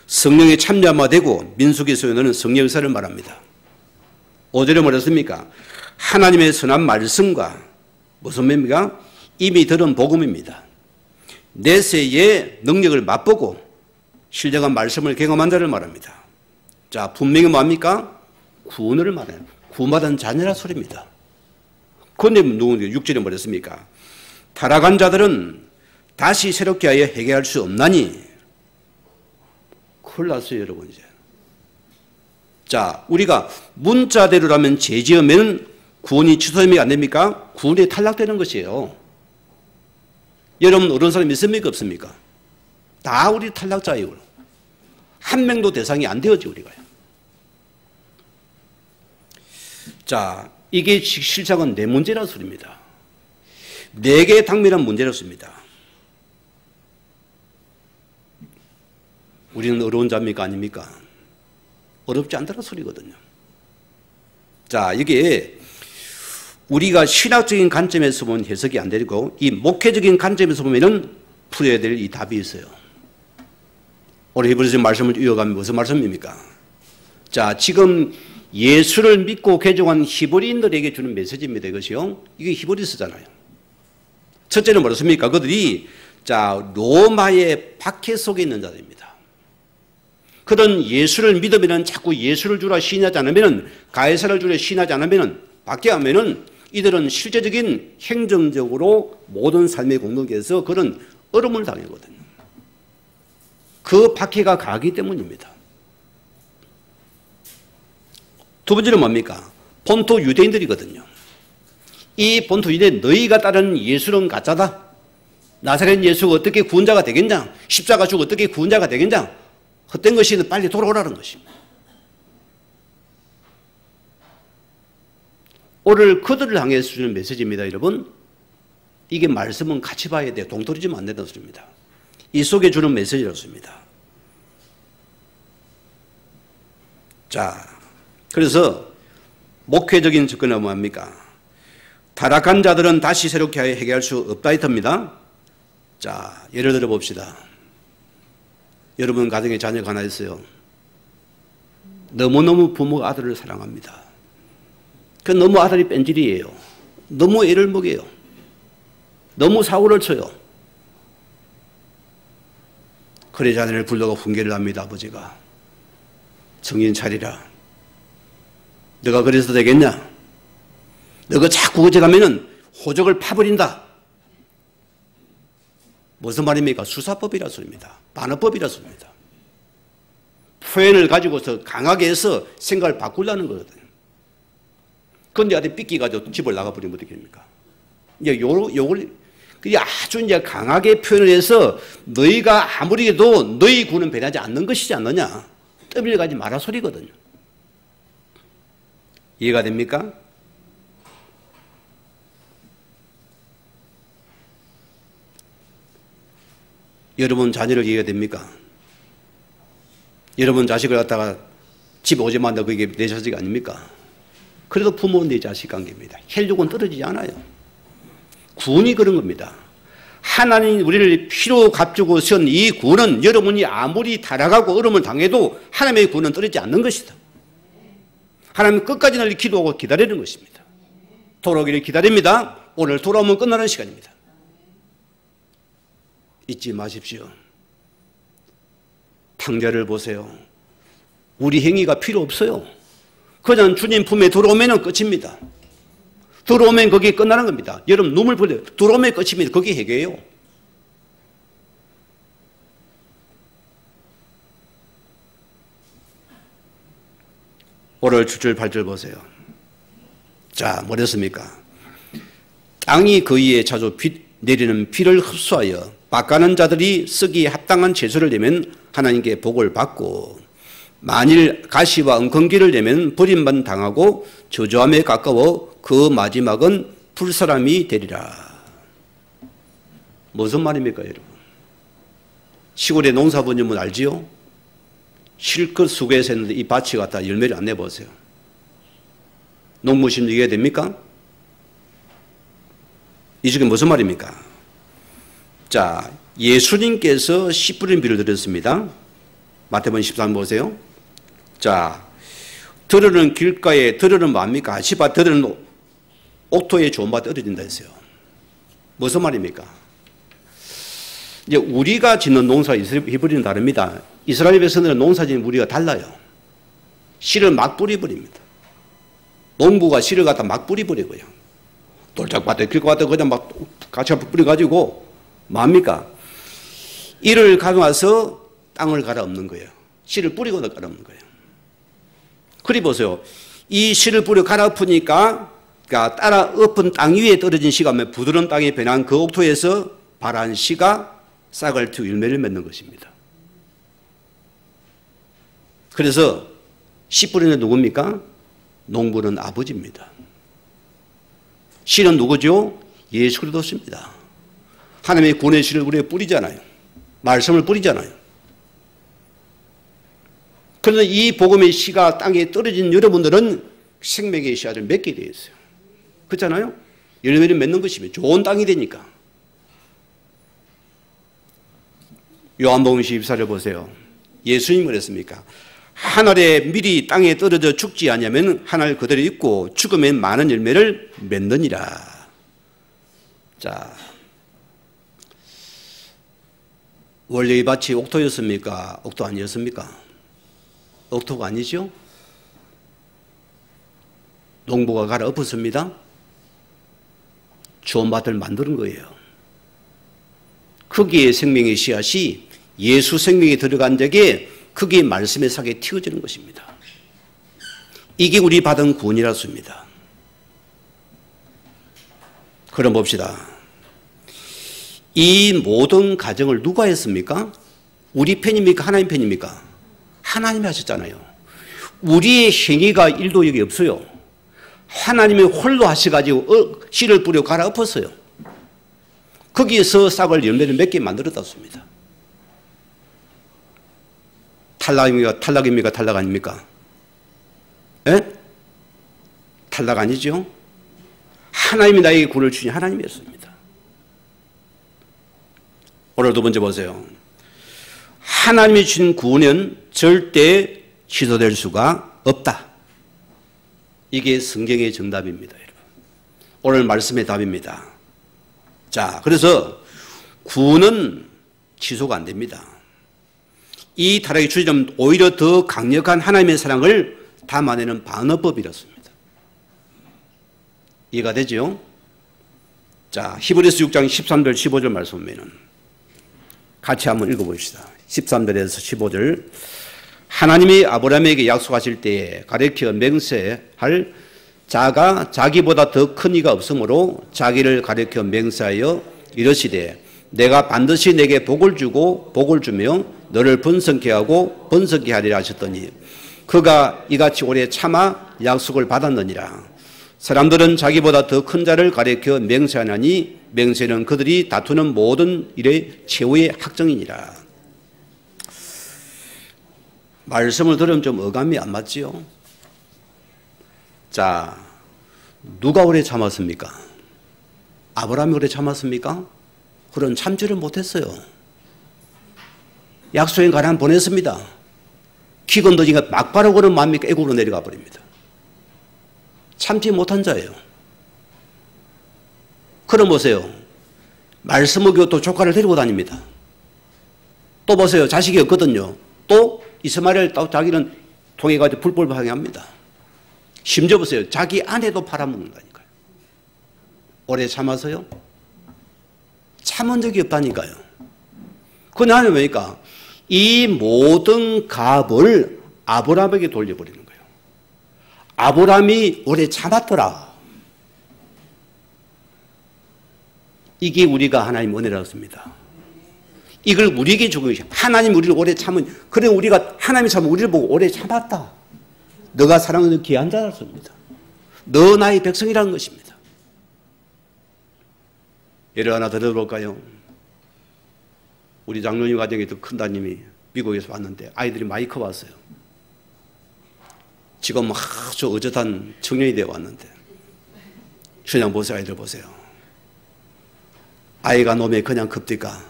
Speaker 1: 성령의 참여가 되고 민수기 소유는 성령 의사를 말합니다. 5절에 뭐랬습니까? 하나님의 선한 말씀과 무슨 말입니까? 이미 들은 복음입니다. 내세의 능력을 맛보고 신령한 말씀을 경험한 자를 말합니다. 자, 분명히 뭡니까? 구원을 말해요. 구원받은 자녀라 소리입니다. 그런데 누군데 6절에 뭐랬습니까? 타락한 자들은 다시 새롭게 하여 회개할 수 없나니. 큰일 났어요, 여러분. 이제. 자, 우리가 문자대로라면 죄 지으면 구원이 취소되면 안 됩니까? 구원이 탈락되는 것이에요. 여러분, 어려운 사람 있습니까? 없습니까? 다 우리 탈락자예요. 한 명도 대상이 안 되었지, 우리가요. 자, 이게 실상은 내 문제라 소리입니다. 내게 당면한 문제였습니다. 우리는 어려운 자입니까? 아닙니까? 어렵지 않다는 소리거든요. 자, 이게 우리가 신학적인 관점에서 보면 해석이 안 되고 이 목회적인 관점에서 보면은 풀어야 될 이 답이 있어요. 오늘 히브리서 말씀을 이어가면 무슨 말씀입니까? 자, 지금 예수를 믿고 개종한 히브리인들에게 주는 메시지입니다. 이것이요. 이게 히브리서잖아요. 첫째는 뭐였습니까? 그들이 자, 로마의 박해 속에 있는 자들입니다. 그런 예수를 믿으면 자꾸 예수를 주라 시인하지 않으면, 가이사를 주라 시인하지 않으면, 밖에 하면은 이들은 실제적인 행정적으로 모든 삶의 공동체에서 그런 어려움을 당하거든요. 그 박해가 가기 때문입니다. 두 번째는 뭡니까? 본토 유대인들이거든요. 이 본토 유대인, 너희가 따르는 예수는 가짜다. 나사렛 예수가 어떻게 구원자가 되겠냐? 십자가 주고 어떻게 구원자가 되겠냐? 헛된 것이 빨리 돌아오라는 것입니다. 오늘 그들을 향해서 주는 메시지입니다, 여러분. 이게 말씀은 같이 봐야 돼요. 동떨어지면 안 된다는 소리입니다. 이 속에 주는 메시지였습니다. 자, 그래서 목회적인 접근은 뭡니까? 타락한 자들은 다시 새롭게 회개할 수 없다 이겁니다. 자, 예를 들어 봅시다. 여러분 가정에 자녀가 하나 있어요. 너무너무 부모가 아들을 사랑합니다. 그 너무 아들이 뺀질이에요. 너무 애를 먹여요. 너무 사고를 쳐요. 그래 자녀를 불러가 훈계를 합니다. 아버지가 정신 차리라. 너가 그래서 되겠냐? 너가 자꾸 어져가면은 호적을 파버린다. 무슨 말입니까? 수사법이라 소리입니다. 반어법이라 소리입니다. 표현을 가지고서 강하게 해서 생각을 바꾸려는 거거든요. 그런데 아직 삐끼가지고 집을 나가버리면 어떻게 됩니까? 이제 요걸 아주 이제 강하게 표현을 해서 너희가 아무리 해도 너희 구는 변하지 않는 것이지 않느냐. 떠밀려가지 마라 소리거든요. 이해가 됩니까? 여러분 자녀를 이해가 됩니까? 여러분 자식을 갖다가 집에 오지 만다 그게 내 자식 아닙니까? 그래도 부모는 내 자식 관계입니다. 혈육은 떨어지지 않아요. 구원이 그런 겁니다. 하나님 우리를 피로 값주고 세운 이 구원은 여러분이 아무리 타락하고 어려움을 당해도 하나님의 구원은 떨어지지 않는 것이다. 하나님 끝까지 늘 기도하고 기다리는 것입니다. 돌아오기를 기다립니다. 오늘 돌아오면 끝나는 시간입니다. 잊지 마십시오. 탕자를 보세요. 우리 행위가 필요 없어요. 그냥 주님 품에 들어오면 끝입니다. 들어오면 거기 끝나는 겁니다. 여러분 눈물 보세요. 들어오면 끝입니다. 거기 해결해요. 오늘 7절 8절 보세요. 자, 뭐랬습니까? 땅이 그 위에 자주 내리는 비를 흡수하여 밭가는 자들이 쓰기에 합당한 채소를 내면 하나님께 복을 받고 만일 가시와 엉겅퀴를 내면 버림만 당하고 저주함에 가까워 그 마지막은 불사람이 되리라. 무슨 말입니까 여러분? 시골에 농사분이면 알지요? 실컷 수고해서 했는데 이 밭이 갖다 열매를 안 내보세요. 농부심 이해가 됩니까? 이 중에 무슨 말입니까? 자, 예수님께서 씨 뿌린 비를 드렸습니다. 마태복음 13 보세요. 자, 들으는 길가에 들으는 뭡니까? 아시바 들으는 옥토에 좋은 밭 떨어진다 했어요. 무슨 말입니까? 이제 우리가 짓는 농사 히브리는 다릅니다. 이스라엘 백성들은 농사 짓는 우리가 달라요. 씨를 막 뿌려버립니다. 농부가 씨를 갖다 막 뿌려버리고요. 돌짝밭에 길가밭에 그냥 막 같이 뿌려가지고 뭡니까? 이를 가져와서 땅을 갈아 엎는 거예요. 씨를 뿌리고 갈아 엎는 거예요. 그리 보세요. 이 씨를 뿌려 갈아 엎으니까 따라 엎은 땅 위에 떨어진 씨가 부드러운 땅에 변한 그 옥토에서 발한 씨가 싹을 틔우 열매를 맺는 것입니다. 그래서 씨 뿌리는 누굽니까? 농부는 아버지입니다. 씨는 누구죠? 예수 그리스도십니다. 하나님의 구원의 씨를 우리가 뿌리잖아요. 말씀을 뿌리잖아요. 그런데 이 복음의 씨가 땅에 떨어진 여러분들은 생명의 씨앗을 맺게 되어 있어요. 그렇잖아요? 열매를 맺는 것이면 좋은 땅이 되니까. 요한복음 14절 보세요. 예수님이 그랬습니까? 하늘의 밀이 땅에 떨어져 죽지 않으면 하늘 그대로 있고 죽으면 많은 열매를 맺느니라. 자, 원래 이 밭이 옥토였습니까? 옥토 아니었습니까? 옥토가 아니죠? 농부가 갈아 엎었습니다. 좋은 밭을 만드는 거예요. 거기에 생명의 씨앗이 예수 생명이 들어간 적에 거기에 말씀의 sak에 튀어지는 것입니다. 이게 우리 받은 구원이라 씁니다. 그럼 봅시다. 이 모든 가정을 누가 했습니까? 우리 편입니까? 하나님 편입니까? 하나님이 하셨잖아요. 우리의 행위가 일도 여기 없어요. 하나님이 홀로 하셔가지고 씨를 뿌려 갈아 엎었어요. 거기에서 싹을 열매를 맺게 만들어놨습니다. 탈락입니까? 탈락입니까? 탈락 아닙니까? 예? 탈락 아니죠? 하나님이 나에게 구원을 주신 하나님이었습니다. 오늘 두 번째 보세요. 하나님이 주신 구원은 절대 취소될 수가 없다. 이게 성경의 정답입니다, 여러분. 오늘 말씀의 답입니다. 자, 그래서 구원은 취소가 안 됩니다. 이 타락의 주제는 오히려 더 강력한 하나님의 사랑을 담아내는 반어법이었습니다. 이해가 되죠? 자, 히브리서 6장 13절 15절 말씀 보면은 같이 한번 읽어봅시다. 13절에서 15절. 하나님이 아브라함에게 약속하실 때에 가르쳐 맹세할 자가 자기보다 더 큰 이가 없으므로 자기를 가르쳐 맹세하여 이르시되 내가 반드시 내게 복을 주고 복을 주며 너를 번성케 하고 번성케 하리라 하셨더니 그가 이같이 오래 참아 약속을 받았느니라. 사람들은 자기보다 더 큰 자를 가리켜 맹세하나니 맹세는 그들이 다투는 모든 일의 최후의 확정이니라. 말씀을 들으면 좀 어감이 안 맞지요? 자, 누가 오래 참았습니까? 아브라함이 오래 참았습니까? 그런 참지를 못했어요. 약속의 가난 보냈습니다. 기건더니가 막바로 그런 마음이 애국으로 내려가 버립니다. 참지 못한 자예요. 그럼 보세요. 말씀 어기고 또 조카를 데리고 다닙니다. 또 보세요. 자식이 없거든요. 또 이스마엘을 또 자기는 통해가지고 불법하게 합니다. 심지어 보세요. 자기 아내도 팔아먹는다니까요. 오래 참아서요? 참은 적이 없다니까요. 그 나는 왜니까 이 모든 값을 아브라함에게 돌려버리는 거예요. 아브라함이 오래 참았더라. 이게 우리가 하나님 은혜라고 씁니다. 이걸 우리에게 주고 계셔. 하나님 우리를 오래 참은, 그래 우리가 하나님이 참은 우리를 보고 오래 참았다. 너가 사랑하는 귀한 자라 씁니다. 너 나의 백성이라는 것입니다. 예를 하나 들어볼까요? 우리 장로님 가정에 더 큰 따님이 미국에서 왔는데 아이들이 많이 커왔어요. 지금 아주 어젓한 청년이 되어 왔는데 그냥 보세요. 아이들 보세요. 아이가 놈에 그냥 큽니까?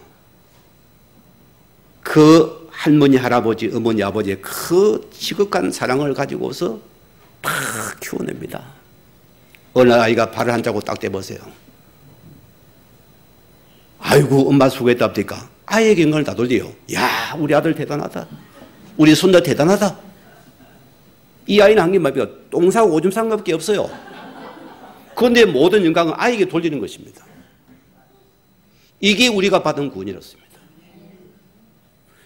Speaker 1: 그 할머니, 할아버지, 어머니, 아버지의 그 지극한 사랑을 가지고서 다 키워냅니다. 어느 아이가 발을 한 자국 딱 떼보세요. 아이고 엄마 수고했답니까? 아이에게 영광을 다 돌려요. 야, 우리 아들 대단하다. 우리 손자 대단하다. 이 아이는 한 게 말이야. 똥 싸고 오줌 싼 것밖에 없어요. 그런데 모든 영광은 아이에게 돌리는 것입니다. 이게 우리가 받은 구원이었습니다.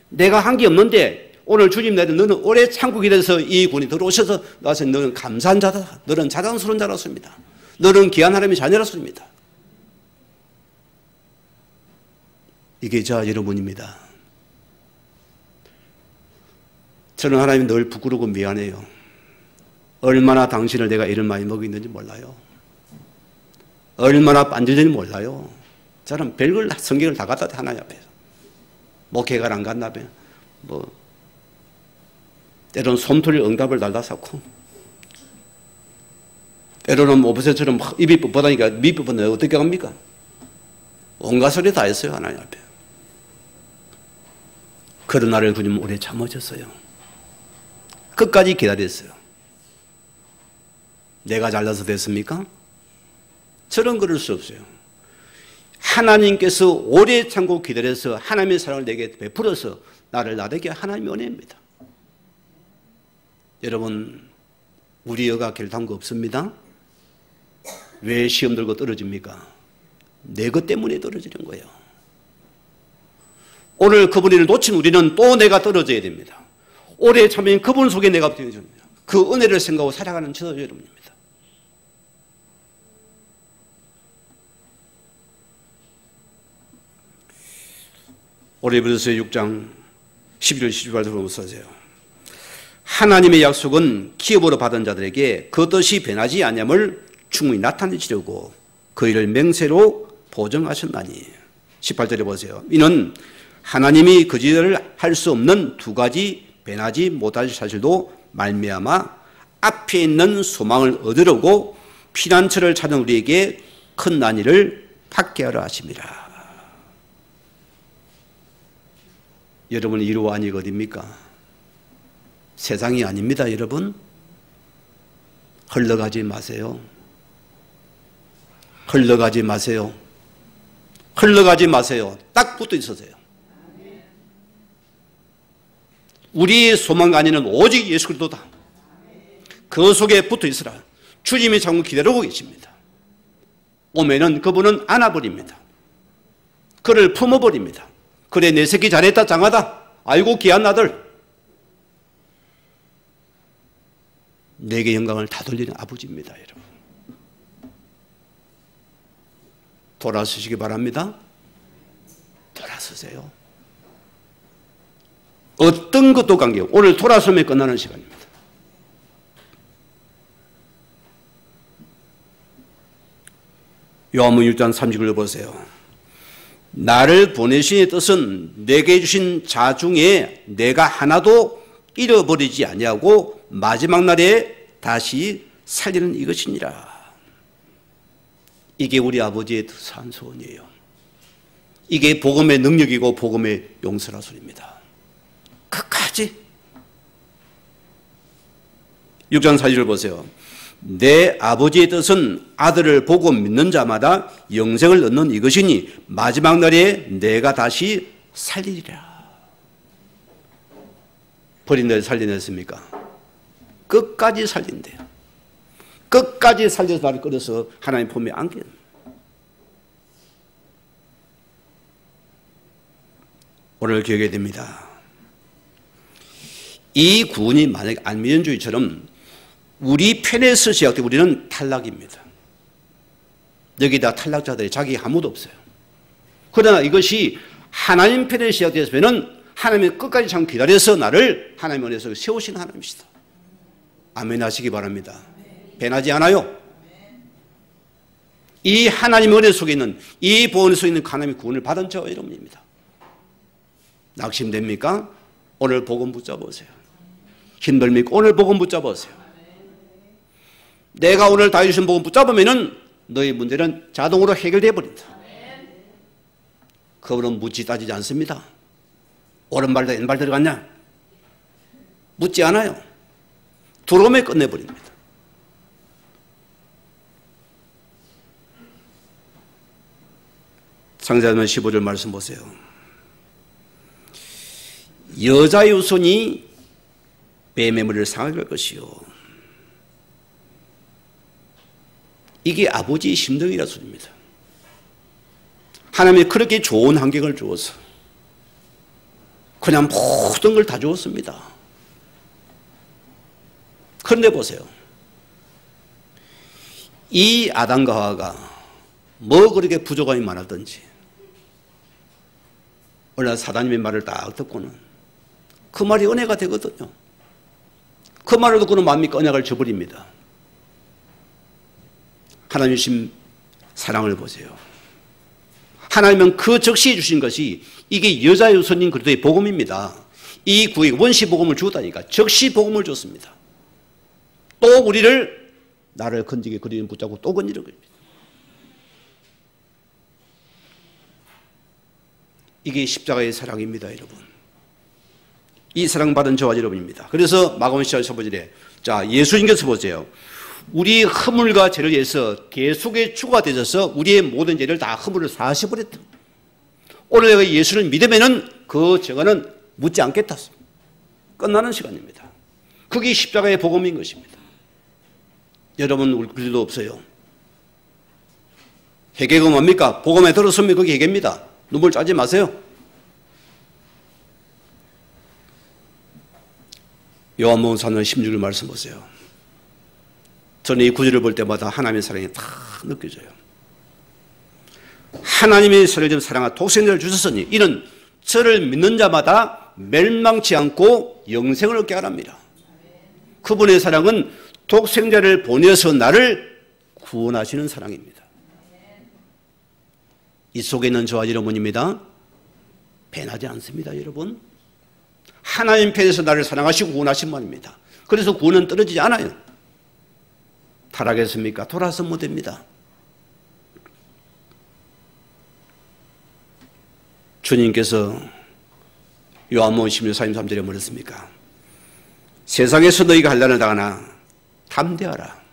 Speaker 1: 내가 한 게 없는데 오늘 주님 내는 너는 오래 참고 기다려서 이 구원이 들어오셔서 나서 너는 감사한 자다. 너는 자랑스러운 자라습니다. 너는 귀한 하나님의 자녀라습니다. 이게 저 여러분입니다. 저는 하나님 늘 부끄럽고 미안해요. 얼마나 당신을 내가 이런 많이 먹이는지 몰라요. 얼마나 빤질는지 몰라요. 저는 별걸 성경을 다 갖다 대 하나님 앞에서. 목회가 안 간다며 뭐 때로는 솜털이 응답을 달다 쌓고 때로는 모세처럼 입이 뻣뻣하니까 밑부분은 어떻게 합니까? 온갖 소리 다 했어요. 하나님 앞에. 그런 날을 주님 오래 참으셨어요. 끝까지 기다렸어요. 내가 잘나서 됐습니까? 저는 그럴 수 없어요. 하나님께서 오래 참고 기다려서 하나님의 사랑을 내게 베풀어서 나를 나되게 하나님의 은혜입니다. 여러분, 우리 여가 결단한 거 없습니다? 왜 시험 들고 떨어집니까? 내 것 때문에 떨어지는 거예요. 오늘 그분을 놓친 우리는 또 내가 떨어져야 됩니다. 오래 참으면 그분 속에 내가 떨어져야 됩니다. 그 은혜를 생각하고 살아가는 저 여러분입니다. 오늘 히브리서 6장 11절 12절 들어보세요. 하나님의 약속은 기업으로 받은 자들에게 그 뜻이 변하지 아니함을 충분히 나타내시려고 그 일을 맹세로 보정하셨나니. 18절에 보세요. 이는 하나님이 거짓을 할 수 없는 두 가지 변하지 못하실 사실도 말미암아 앞에 있는 소망을 얻으려고 피난처를 찾은 우리에게 큰 난이를 받게 하려 하심이라. 여러분의 이루 아니가 어디입니까? 세상이 아닙니다, 여러분. 흘러가지 마세요. 흘러가지 마세요. 흘러가지 마세요. 딱 붙어 있으세요. 우리의 소망 안에는 오직 예수 그리스도다. 그 속에 붙어 있으라. 주님이 자꾸 기다리고 계십니다. 오면은 그분은 안아버립니다. 그를 품어버립니다. 그래, 내 새끼 잘했다, 장하다. 아이고, 귀한 아들. 내게 영광을 다 돌리는 아버지입니다, 여러분. 돌아서시기 바랍니다. 돌아서세요. 어떤 것도 관계없고 오늘 돌아서면 끝나는 시간입니다. 요한복음 6장 30절을 보세요. 나를 보내신 뜻은 내게 주신 자 중에 내가 하나도 잃어버리지 아니하고 마지막 날에 다시 살리는 이것이니라. 이게 우리 아버지의 산 소원이에요. 이게 복음의 능력이고 복음의 용서라 소리입니다. 끝까지. 6장 4절을 보세요. 내 아버지의 뜻은 아들을 보고 믿는 자마다 영생을 얻는 이것이니 마지막 날에 내가 다시 살리리라. 버린 날 살려냈습니까? 끝까지 살린대요. 끝까지 살려서 나를 끌어서 하나님 품에 안게. 오늘 기억해야 됩니다. 이 구원이 만약 안미전주의처럼 우리 편에서 시작되고 우리는 탈락입니다. 여기다 탈락자들이 자기 아무도 없어요. 그러나 이것이 하나님 편에 시작되었으면 하나님이 끝까지 참 기다려서 나를 하나님 안에서 세우신 하나님이시다. 아멘 하시기 바랍니다. 변하지 않아요. 이 하나님의 은혜 속에 있는, 이 보원 속에 있는 하나님의 구원을 받은 저와 여러분입니다. 낙심됩니까? 오늘 복음 붙잡으세요. 힘듭니까? 오늘 복음 붙잡으세요. 내가 오늘 다 주신 복음 붙잡으면은 너희 문제는 자동으로 해결되어 버린다. 그분은 묻지 따지지 않습니다. 오른발도 왼발 들어갔냐? 묻지 않아요. 들어오면 끝내버립니다. 상자면 15절 말씀 보세요. 여자의 후손이 뱀의 머리를 상하게 할 것이요. 이게 아버지의 심정이라 소리입니다. 하나님이 그렇게 좋은 환경을 주어서 그냥 모든 걸 다 주었습니다. 그런데 보세요. 이 아담과 하와가 뭐 그렇게 부족함이 많았던지 어느 날 사단님의 말을 딱 듣고는 그 말이 은혜가 되거든요. 그 말을 듣고는 마음이 언약을 저버립니다. 하나님 주신 사랑을 보세요. 하나님은 그 적시해 주신 것이 이게 여자의 후손인 그리스도의 복음입니다. 이 구의 원시 복음을 주었다니까. 적시 복음을 줬습니다. 또 우리를 나를 건지게 그리는 붙잡고 또 건지는 겁니다. 이게 십자가의 사랑입니다, 여러분. 이 사랑받은 저와 여러분입니다. 그래서 마가복음 10장 15절에 자, 예수님께서 보세요. 우리 허물과 죄를 위해서 계속의 추가 되셔서 우리의 모든 죄를 다 허물을 사하셔버렸다. 오늘 내가 예수를 믿으면은 그 죄가는 묻지 않겠다. 끝나는 시간입니다. 그게 십자가의 복음인 것입니다. 여러분 우리도 없어요. 회개가 뭡니까? 복음에 들었으면 그게 회개입니다. 눈물 짜지 마세요. 요한복음 3장 16절 말씀 보세요. 저는 이 구절을 볼 때마다 하나님의 사랑이 다 느껴져요. 하나님의 세례를 사랑하 독생자를 주셨으니 이는 저를 믿는 자마다 멸망치 않고 영생을 얻게 하랍니다. 그분의 사랑은 독생자를 보내서 나를 구원하시는 사랑입니다. 이 속에 있는 저와 여러분입니다. 변하지 않습니다, 여러분. 하나님 편에서 나를 사랑하시고 구원하신 분입니다. 그래서 구원은 떨어지지 않아요. 타락했습니까? 돌아서 못 됩니다. 주님께서 요한복음 16장 43절에 뭐랬습니까? 세상에서 너희가 환난을 당하나 담대하라.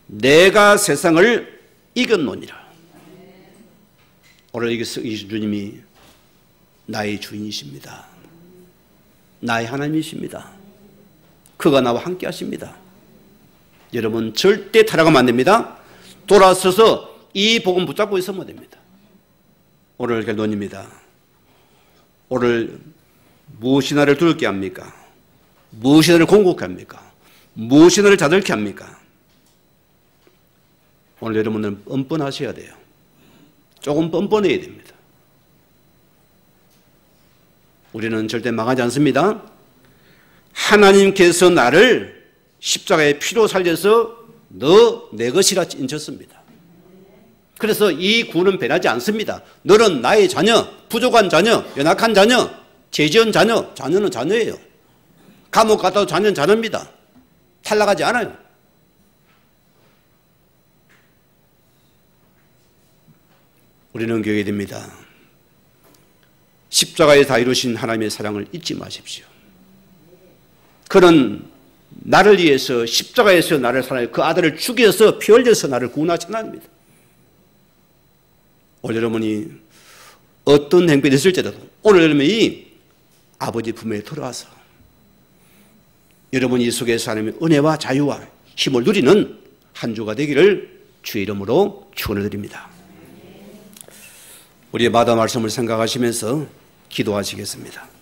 Speaker 1: 내가 세상을 이겼노니라. 오늘 이기신 주님이 나의 주인이십니다. 나의 하나님이십니다. 그가 나와 함께 하십니다. 여러분 절대 타락하면 안 됩니다. 돌아서서 이 복음 붙잡고 있으면 됩니다. 오늘 결론입니다. 오늘 무엇이 나를 두렵게 합니까? 무엇이 나를 공곡해 합니까? 무엇이 나를 자들게 합니까? 오늘 여러분은 뻔뻔하셔야 돼요. 조금 뻔뻔해야 됩니다. 우리는 절대 망하지 않습니다. 하나님께서 나를 십자가의 피로 살려서 너 내 것이라 인쳤습니다. 그래서 이 구원은 변하지 않습니다. 너는 나의 자녀, 부족한 자녀, 연약한 자녀, 죄지은 자녀, 자녀는 자녀예요. 감옥 갔다도 자녀는 자녀입니다. 탈락하지 않아요. 우리는 교회가 됩니다. 십자가에 다 이루신 하나님의 사랑을 잊지 마십시오. 그는 나를 위해서 십자가에서 나를 사랑해 그 아들을 죽여서 피 흘려서 나를 구원하신 하나님입니다. 오늘 여러분이 어떤 행편이 있을지라도 오늘 여러분이 아버지 품에 들어와서 여러분이 이 속에서 하나님의 은혜와 자유와 힘을 누리는 한 주가 되기를 주의 이름으로 축원을 드립니다. 우리의 마다 말씀을 생각하시면서 기도하시겠습니다.